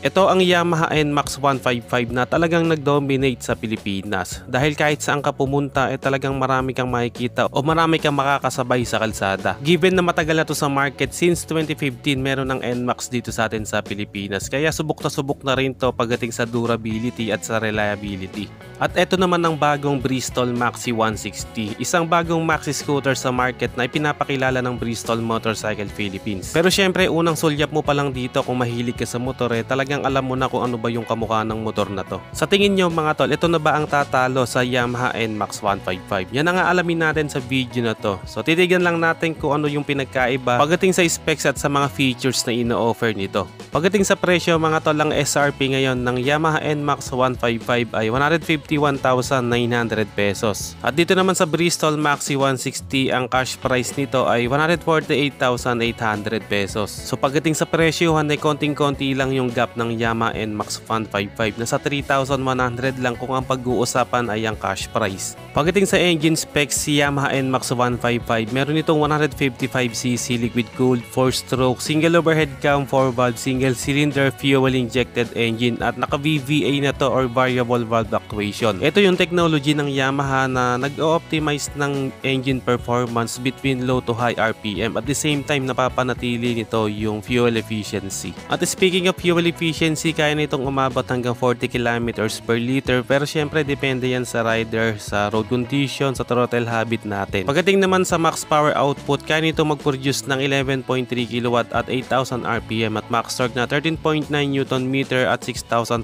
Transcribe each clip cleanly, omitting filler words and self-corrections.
Ito ang Yamaha NMAX 155 na talagang nag-dominate sa Pilipinas dahil kahit saan ka pumunta talagang marami kang makikita o marami kang makakasabay sa kalsada. Given na matagal na to sa market, since 2015 meron ng NMAX dito sa atin sa Pilipinas, kaya subok na rin to pagdating sa durability at sa reliability. At ito naman ang bagong Bristol Maxi 160, isang bagong maxi scooter sa market na ipinapakilala ng Bristol Motorcycle Philippines. Pero syempre unang sulyap mo pa lang dito kung mahilig ka sa motor talagang alam mo na kung ano ba yung kamukha ng motor na to. Sa tingin nyo mga tol, ito na ba ang tatalo sa Yamaha NMAX 155? Yan ang alamin natin sa video na to. So titigan lang natin kung ano yung pinagkaiba pagdating sa specs at sa mga features na ino-offer nito. Pagdating sa presyo mga tol, ang SRP ngayon ng Yamaha NMAX 155 ay 151,900 pesos. At dito naman sa Bristol Maxi 160, ang cash price nito ay 148,800 pesos. So pagdating sa presyohan ay konting-konti lang yung gap ng Yamaha NMAX 155, nasa 3,100 lang kung ang pag-uusapan ay ang cash price. Pagdating sa engine specs, si Yamaha NMAX 155 meron itong 155cc liquid cooled 4-stroke single overhead cam 4-valve single cylinder fuel injected engine at naka VVA na to or variable valve actuation. Ito yung technology ng Yamaha na nag-o-optimize ng engine performance between low to high RPM at the same time napapanatili nito yung fuel efficiency. At speaking of fuel efficiency, kaya nitong umabot hanggang 40 kilometers per liter, pero syempre depende yan sa rider, sa road condition, sa throttle habit natin. Pagdating naman sa max power output, kaya nitong mag-produce ng 11.3 kW at 8,000 RPM at max torque na 13.9 Nm at 6,500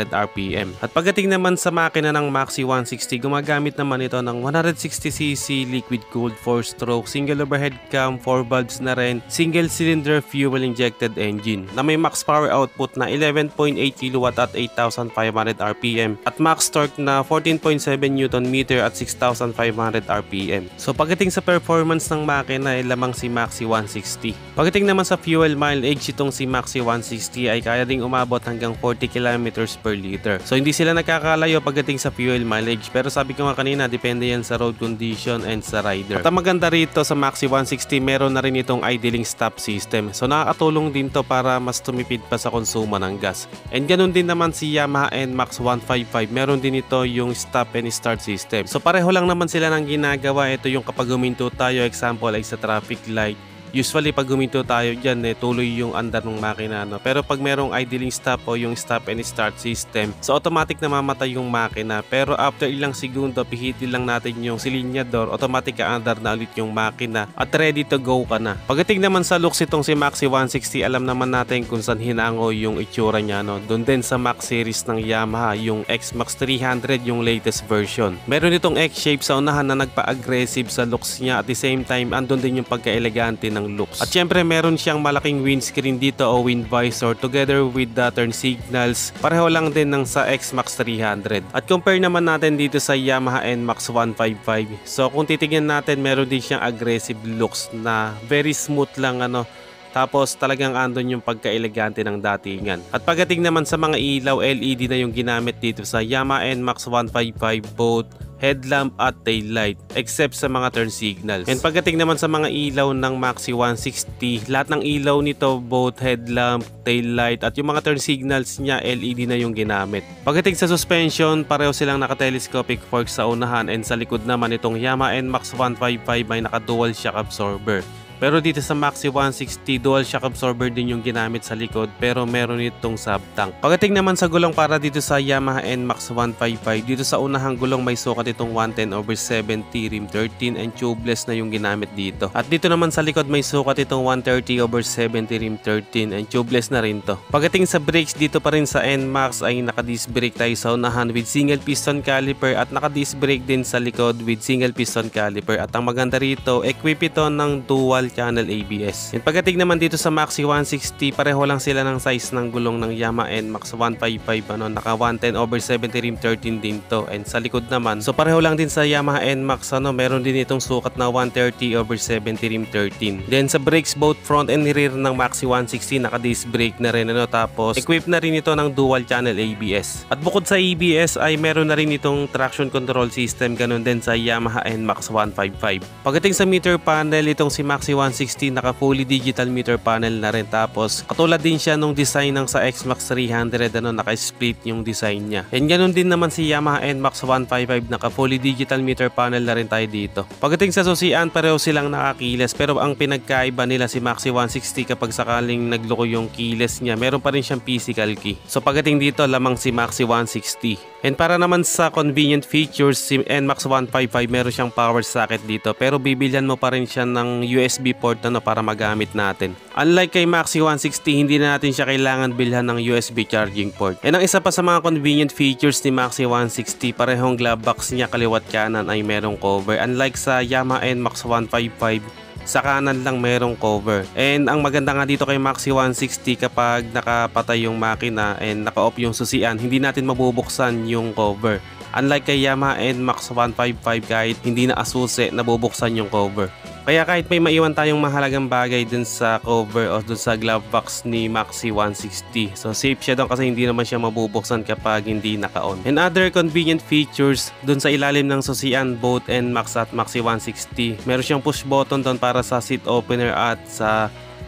RPM. At pagdating naman sa makina ng Maxi 160, gumagamit naman ito ng 160cc liquid cooled 4-stroke single overhead cam 4 valves na rin single cylinder fuel injected engine na may max power output na 11.8 kW at 8,500 RPM at max torque na 14.7 Nm at 6,500 RPM. So pagdating sa performance ng makina ay lamang si Maxi 160. Pagdating naman sa fuel mileage, itong si Maxi 160 ay kaya ding umabot hanggang 40 kilometers per liter. So hindi sila nakakalayo pagdating sa fuel mileage, pero sabi ko nga kanina depende yan sa road condition and sa rider. At ang maganda rito sa Maxi 160, meron na rin itong idling stop system. So nakakatulong din to para mas tumipid pa sa konsumo ng gas. And ganun din naman si Yamaha NMAX 155, meron din ito yung stop and start system. So pareho lang naman sila ng ginagawa. Ito yung kapag huminto tayo, example ay sa traffic light, usually pag huminto tayo dyan tuloy yung andar ng makina, no? Pero pag merong idling stop o yung stop and start system, so automatic na mamatay yung makina, pero after ilang segundo pihitin lang natin yung silinyador, automatic aandar na ulit yung makina at ready to go ka na. Pagdating naman sa looks itong si Maxi 160, alam naman natin kung saan hinango yung itsura nya, no? Doon din sa Max series ng Yamaha, yung X-Max 300 yung latest version. Meron itong X-shape sa unahan na nagpa-aggressive sa looks nya, at the same time andun din yung pagka-elegante ng looks. At syempre meron siyang malaking windscreen dito o wind visor together with the turn signals. Pareho lang din ng sa X-Max 300. At compare naman natin dito sa Yamaha NMAX 155. So kung titingnan natin, meron din siyang aggressive looks na very smooth lang tapos talagang andon yung pagka-elegante ng datingan. At pagdating naman sa mga ilaw, LED na yung ginamit dito sa Yamaha NMAX 155, both headlamp at tail light except sa mga turn signals. And pagdating naman sa mga ilaw ng Maxi 160, lahat ng ilaw nito, both headlamp, tail light at yung mga turn signals niya, LED na yung ginamit. Pagdating sa suspension, pareho silang naka-telescopic fork sa unahan, and sa likod naman itong Yamaha NMAX 155 ay naka-dual shock absorber. Pero dito sa Maxi 160, dual shock absorber din yung ginamit sa likod, pero meron itong sub-tank. Pagdating naman sa gulong para dito sa Yamaha NMAX 155, dito sa unahang gulong may sukat itong 110/70 rim 13 and tubeless na yung ginamit dito. At dito naman sa likod may sukat itong 130/70 rim 13 and tubeless na rin to. Pagdating sa brakes, dito pa rin sa NMAX ay naka-disc brake tayo sa unahan with single piston caliper at naka-disc brake din sa likod with single piston caliper. At ang maganda rito, equip ito ng dual channel ABS. And pagdating naman dito sa Maxi 160, pareho lang sila ng size ng gulong ng Yamaha NMAX 155, naka 110/70 rim 13 din to. And sa likod naman, so pareho lang din sa Yamaha NMAX, meron din itong sukat na 130/70 rim 13. Then sa brakes, both front and rear ng Maxi 160 naka disc brake na rin, tapos equip na rin ito ng dual channel ABS. At bukod sa ABS ay meron na rin itong traction control system, ganun din sa Yamaha NMAX 155. Pagdating sa meter panel, itong si Maxi Maxi 160 naka fully digital meter panel na rin, tapos katulad din siya nung design ng sa XMAX 300, naka-split yung design niya. And ganun din naman si Yamaha NMAX 155, naka fully digital meter panel na rin tayo dito. Pagdating sa susian, pareho silang nakakiles, pero ang pinagkaiba nila si Maxi 160 kapag sakaling nagloko yung kiles niya, meron pa rin siyang physical key. So pagdating dito, lamang si Maxi 160. And para naman sa convenient features, si NMAX 155 meron siyang power socket dito, pero bibilhan mo pa rin siya ng USB port para magamit natin. Unlike kay Maxi 160, hindi na natin siya kailangan bilhan ng USB charging port. And ang isa pa sa mga convenient features ni Maxi 160, parehong glove box niya kaliwat kanan ay merong cover. Unlike sa Yamaha NMAX 155, sa kanan lang merong cover. And ang maganda nga dito kay Maxi 160, kapag nakapatay yung makina and naka-off yung susian, hindi natin mabubuksan yung cover. Unlike kay Yamaha NMAX 155, kahit hindi na asusi, nabubuksan yung cover. Kaya kahit may maiwan tayong mahalagang bagay dun sa cover o dun sa glove box ni Maxi 160, so safe siya doon kasi hindi naman siya mabubuksan kapag hindi naka-on. And other convenient features dun sa ilalim ng susian, both NMAX at Maxi 160, meron siyang push button doon para sa seat opener at sa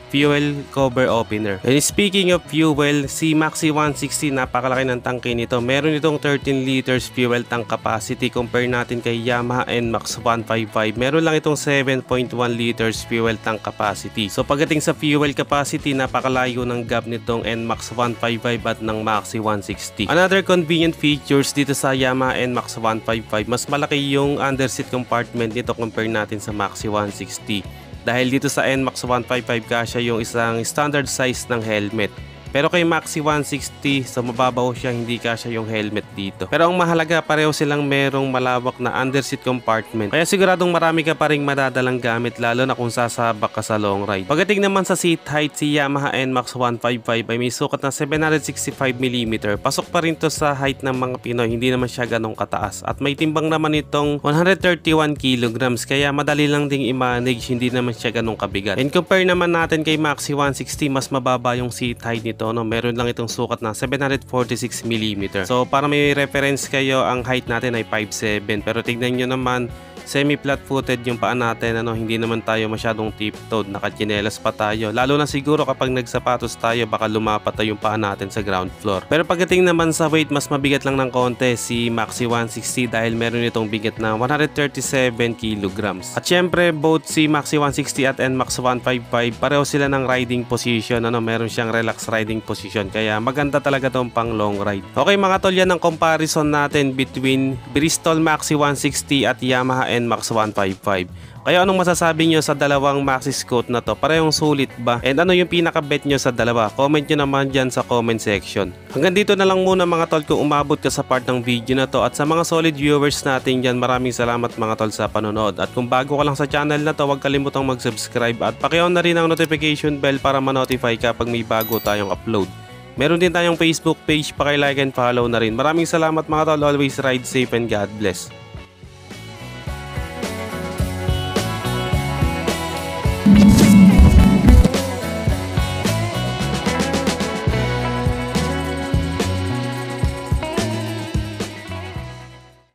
fuel cover opener. And speaking of fuel, si Maxi 160, napakalaki ng tangke nito. Meron itong 13 liters fuel tank capacity. Compare natin kay Yamaha NMAX 155, meron lang itong 7.1 liters fuel tank capacity. So pagdating sa fuel capacity, napakalayo ng gap nitong NMAX 155 at ng Maxi 160. Another convenient features dito sa Yamaha NMAX 155, mas malaki yung underseat compartment nito compare natin sa Maxi 160. Dahil dito sa NMAX 155, kasya yung isang standard size ng helmet. Pero kay Maxi 160, so mababaw siya, hindi kasya yung helmet dito. Pero ang mahalaga, pareho silang merong malawak na underseat compartment. Kaya siguradong marami ka pa ring madadalang gamit, lalo na kung sasabak ka sa long ride. Pagdating naman sa seat height, si Yamaha NMAX 155 ay may sukat na 765mm. Pasok pa rin to sa height ng mga Pinoy, hindi naman siya ganong kataas. At may timbang naman itong 131kg, kaya madali lang ding i-manage, hindi naman siya ganong kabigat. And compare naman natin kay Maxi 160, mas mababa yung seat height nito. Meron lang itong sukat na 746mm. So para may reference kayo, ang height natin ay 5'7", pero tignan nyo naman, semi-flat footed yung paa natin, hindi naman tayo masyadong tiptoed, nakachinelas pa tayo. Lalo na siguro kapag nagsapatos tayo, baka lumapat yung paa natin sa ground floor. Pero pagdating naman sa weight, mas mabigat lang ng konti si Maxi 160 dahil meron itong bigat na 137kg. At syempre, both si Maxi 160 at NMAX 155, pareho sila ng riding position. Meron siyang relax riding position, kaya maganda talaga tong pang long ride. Okay mga tol, yan ang comparison natin between Bristol Maxi 160 at Yamaha NMAX 155. Kaya anong masasabi nyo sa dalawang Maxi Scoot na to? Parehong sulit ba? And ano yung pinaka-bet nyo sa dalawa? Comment nyo naman dyan sa comment section. Hanggang dito na lang muna mga tol kung umabot ka sa part ng video na to. At sa mga solid viewers natin dyan, maraming salamat mga tol sa panonood. At kung bago ka lang sa channel na to, huwag kalimutang mag-subscribe at paki-on na rin ang notification bell para ma-notify kapag may bago tayong upload. Meron din tayong Facebook page, paki-like and follow na rin. Maraming salamat mga tol. Always ride safe and God bless.